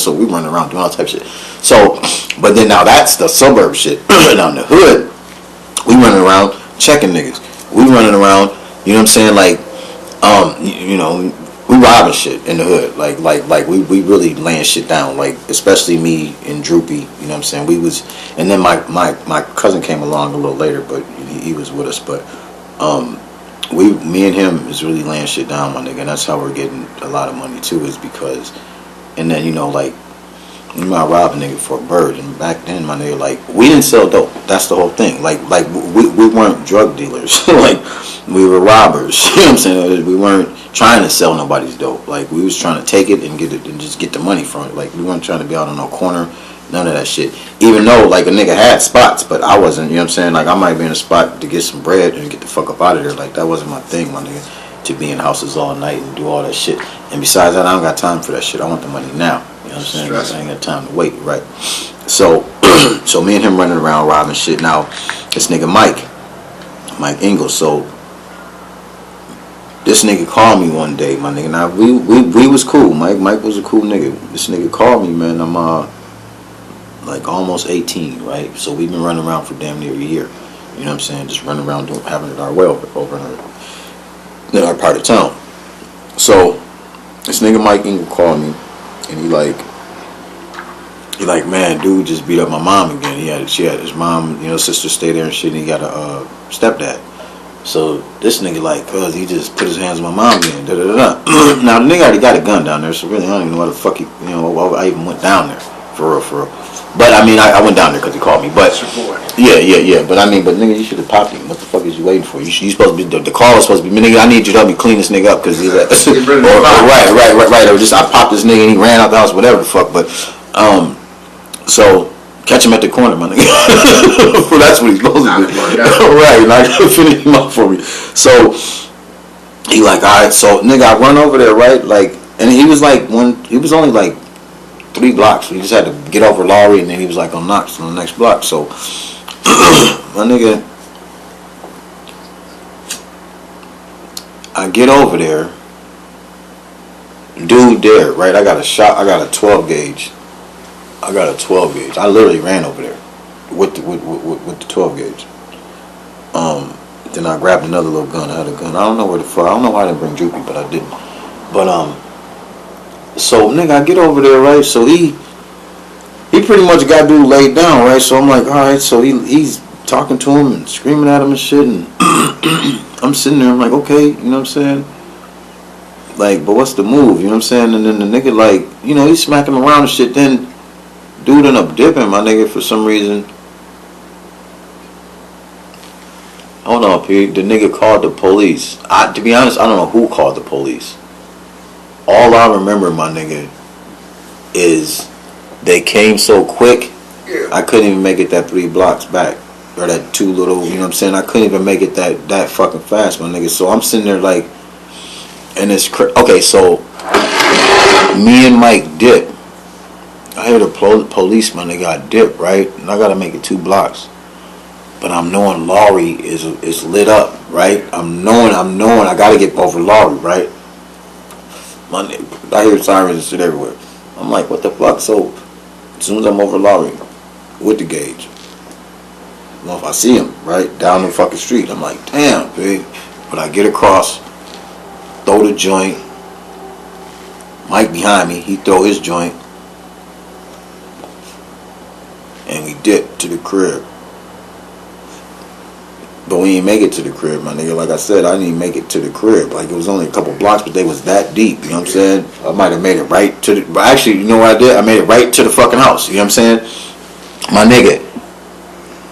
so we running around doing all type of shit. So, but then now that's the suburb shit. Now in the hood, we running around checking niggas. We running around, you know what I'm saying, like, you know, we robbing shit in the hood. Like we really laying shit down. Like, especially me and Droopy, you know what I'm saying. We was, and then my cousin came along a little later, but he was with us. But me and him is really laying shit down, my nigga. And that's how we're getting a lot of money too, is because, and then, you know, like, you might rob a nigga for a bird, and back then, my nigga, like, we didn't sell dope. That's the whole thing. Like we weren't drug dealers. Like, we were robbers. You know what I'm saying? We weren't trying to sell nobody's dope. Like, we was trying to take it and get it and just get the money from it. Like, we weren't trying to be out on no corner, none of that shit. Even though, like, a nigga had spots, but I wasn't. You know what I'm saying? Like, I might be in a spot to get some bread and get the fuck up out of there. Like, that wasn't my thing, my nigga, to be in houses all night and do all that shit. And besides that, I don't got time for that shit. I want the money now. You know what I'm saying? I ain't got time to wait, right? So, so me and him running around robbing shit. Now, this nigga Mike Ingalls. So, this nigga called me one day, my nigga. Now, we was cool. Mike was a cool nigga. This nigga called me, man. I'm like almost 18, right? So we've been running around for damn near a year. You know what I'm saying? Just running around having it our way over in our part of town. So, this nigga Mike Ingalls called me. And he like, man, dude just beat up my mom again. She had his mom, you know, sister stay there and shit. And he got a stepdad. So this nigga like, cause he just put his hands on my mom again. Da da da da. Now the nigga already got a gun down there, so really I don't even know why the fuck I even went down there for real. But I mean, I went down there because he called me. But yeah. But I mean, nigga, you should have popped him. What the fuck is you waiting for? You supposed to be the call was supposed to be, nigga. I need you to help me clean this nigga up because he's like, right. Or just I popped this nigga and he ran out the house, whatever the fuck. But so catch him at the corner, my nigga. Well, that's what he's supposed to do. Right, like finish him up for me. So he like, all right. So nigga, I run over there, right, like, and he was only like 3 blocks. We just had to get over Lowry, and then he was like on Knox on the next block. So, my nigga, I get over there. Dude there, right? I got a 12 gauge. I literally ran over there with the 12 gauge. Then I grabbed another little gun. I had a gun. I don't know why I didn't bring Droopy, but I didn't. But so nigga, I get over there, right? So he pretty much got dude laid down, right? So I'm like, all right. So he's talking to him and screaming at him and shit, and I'm sitting there. I'm like, okay, you know what I'm saying? Like, but what's the move? You know what I'm saying? And then the nigga, like, you know, he's smacking him around and shit. Then dude ended up dipping, my nigga, for some reason. Hold on, P. The nigga called the police. To be honest, I don't know who called the police. All I remember, my nigga, is they came so quick, I couldn't even make it that 3 blocks back. Or that 2 little, you know what I'm saying? I couldn't even make it that fucking fast, my nigga. So I'm sitting there like, and it's okay, so me and Mike dip. I hear the police, my nigga, I dip, right? And I gotta make it 2 blocks. But I'm knowing Lowry is lit up, right? I'm knowing I gotta get over Lowry, right? I hear sirens and shit everywhere. I'm like, what the fuck? So as soon as I'm over Lowry with the gauge, well, if I see him right down the fucking street, I'm like, damn, big. But I get across, throw the joint. Mike behind me, he throw his joint, and we dip to the crib. But we didn't make it to the crib, my nigga. Like I said, I didn't even make it to the crib. Like, it was only a couple blocks, but they was that deep. You know what I'm saying? I might have made it right to the... But actually, you know what I did? I made it right to the fucking house. You know what I'm saying? My nigga,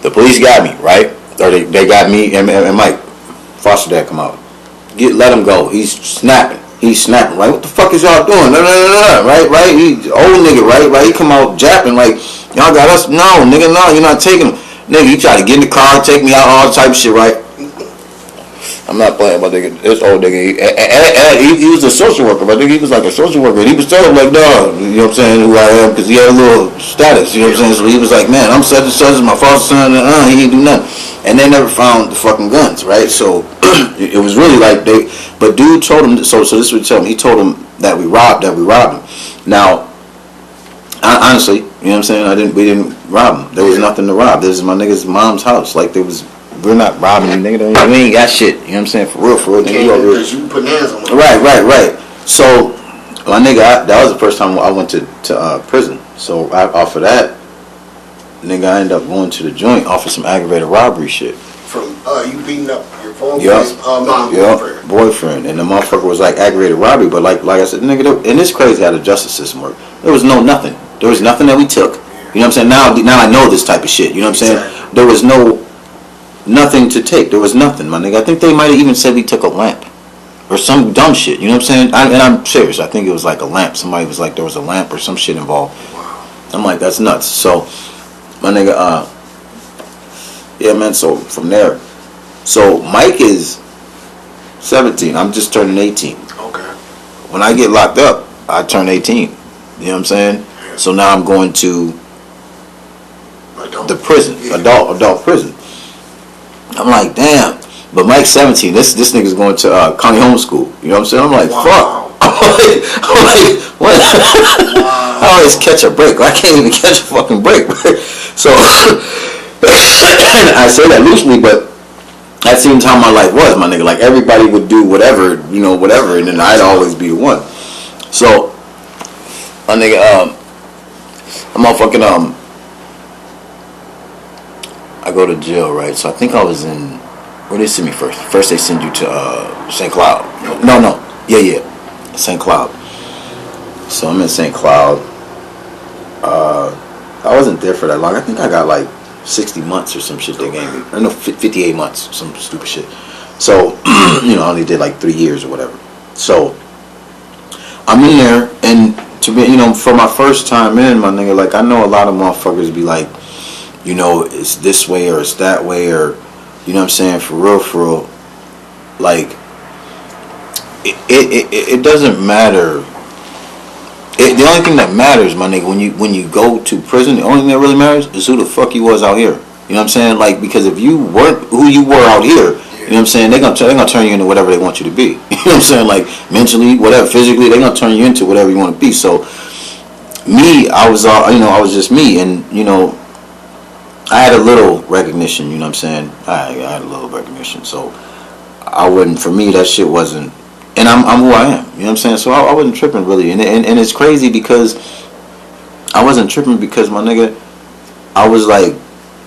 the police got me, right? Or they got me and Mike. Foster dad come out. Let him go. He's snapping. Right? What the fuck is y'all doing? Right? He old nigga, right? He come out japping like, y'all got us? No, nigga, no, you're not taking him. Nigga, he tried to get in the car, take me out, all type of shit, right? I'm not playing about nigga. This old nigga. He was a social worker, but I think he was like a social worker. He was telling him, like, dog, you know what I'm saying, who I am, because he had a little status, you know what I'm saying? So he was like, man, I'm such and such, my foster son, he ain't do nothing. And they never found the fucking guns, right? So it was really like but dude told him, so this would tell him, he told him that we robbed him. Now, Honestly, you know what I'm saying? We didn't rob him. There was nothing to rob. This is my nigga's mom's house. Like, we're not robbing you, nigga. We ain't got shit. You know what I'm saying? For real. Because you put hands on him. Right. So, my nigga, that was the first time I went to prison. So, off of that, nigga, I ended up going to the joint off of some aggravated robbery shit. From you beating up your boyfriend, and the motherfucker was like aggravated robbery, but like I said, nigga, and it's crazy how the justice system works. There was nothing. There was nothing that we took. You know what I'm saying? Now I know this type of shit. You know what I'm saying? Exactly. There was nothing to take. There was nothing, my nigga. I think they might have even said we took a lamp or some dumb shit. You know what I'm saying? And I'm serious. I think it was like a lamp. Somebody was like there was a lamp or some shit involved. Wow. I'm like, that's nuts. So, my nigga, yeah, man. So from there, so Mike is 17. I'm just turning 18. Okay. When I get locked up, I turn 18. You know what I'm saying? Yeah. So now I'm going to the prison, adult prison. I'm like, damn. But Mike's 17. This nigga's going to county homeschool. You know what I'm saying? I'm like, wow. Fuck. I'm like, what? Wow. I always catch a break. I can't even catch a fucking break. So I say that loosely, but that seems how my life was, my nigga. Like, everybody would do whatever, and then I'd always be the one. So, my nigga, I'm motherfucking, I go to jail, right? So I think I was in, where they send me first? First they send you to St. Cloud. No. Yeah. St. Cloud. So I'm in St. Cloud. I wasn't there for that long. I think I got like 60 months or some shit they gave me. I know 58 months, some stupid shit. So, I only did like 3 years or whatever. So, I'm in there, and to be, for my first time in, my nigga, like, I know a lot of motherfuckers be like, it's this way or it's that way, or, you know what I'm saying, for real, like, it doesn't matter. The only thing that matters, my nigga, when you go to prison, the only thing that really matters is who the fuck you was out here. You know what I'm saying? Like, because if you weren't who you were out here, you know what I'm saying, they're gonna turn you into whatever they want you to be. You know what I'm saying? Like, mentally, whatever, physically, they're gonna turn you into whatever you want to be. So, me, I was just me, and I had a little recognition. You know what I'm saying? I had a little recognition. So, for me, that shit wasn't. And I'm who I am, you know what I'm saying? So I wasn't tripping really, and it's crazy because I wasn't tripping because, my nigga, I was like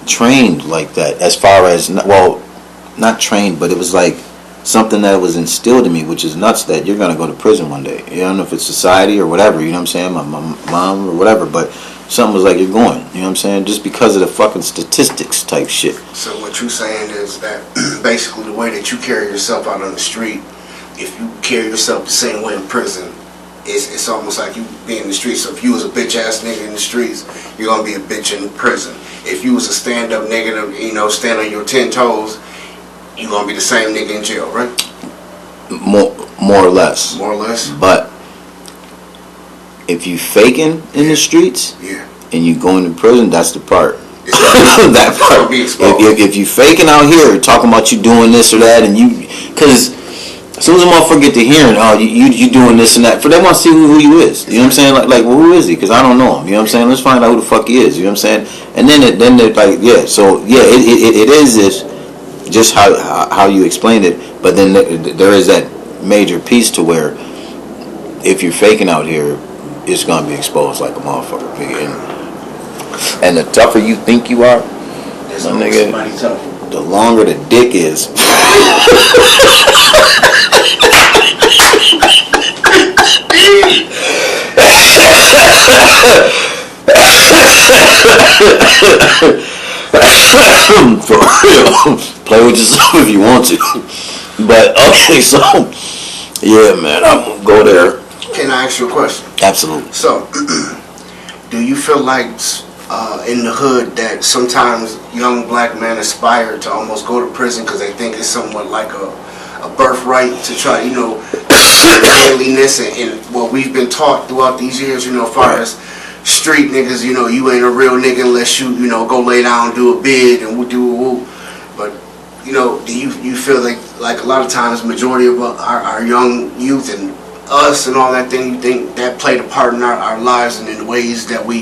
trained like that, as far as, well, not trained, but it was like something that was instilled in me, which is nuts, that you're gonna go to prison one day. You don't know if it's society or whatever, you know what I'm saying, my mom or whatever, but something was like, you're going, you know what I'm saying, just because of the fucking statistics type shit. So what you're saying is that basically the way that you carry yourself out on the street, if you carry yourself the same way in prison, it's almost like you be in the streets. So if you was a bitch ass nigga in the streets, you're gonna be a bitch in prison. If you was a stand up nigga, stand on your 10 toes, you're gonna be the same nigga in jail, right? More or less. More or less. But if you faking in the streets, and you going to prison, that's the part. That part. If you faking out here, talking about you doing this or that, and because as soon as a motherfucker get to hearing, you doing this and that, for they want to see who you is. You know what I'm saying? Like, well, who is he? Because I don't know him. You know what I'm saying? Let's find out who the fuck he is. You know what I'm saying? And then they're like, yeah. So yeah, it is this, just how you explained it. But then there is that major piece to where if you're faking out here, it's gonna be exposed like a motherfucker. And the tougher you think you are, my nigga, the longer the dick is. For real, play with yourself if you want to. But okay, so yeah, man, I'm gonna go there. Can I ask you a question? Absolutely. So, do you feel like in the hood that sometimes young black men aspire to almost go to prison because they think it's somewhat like a birthright to try, manliness and what we've been taught throughout these years, as far as street niggas, you ain't a real nigga unless you, go lay down, do a bid, and woo. But, do you feel like a lot of times majority of our young youth and us and all that thing, you think that played a part in our lives and in the ways that we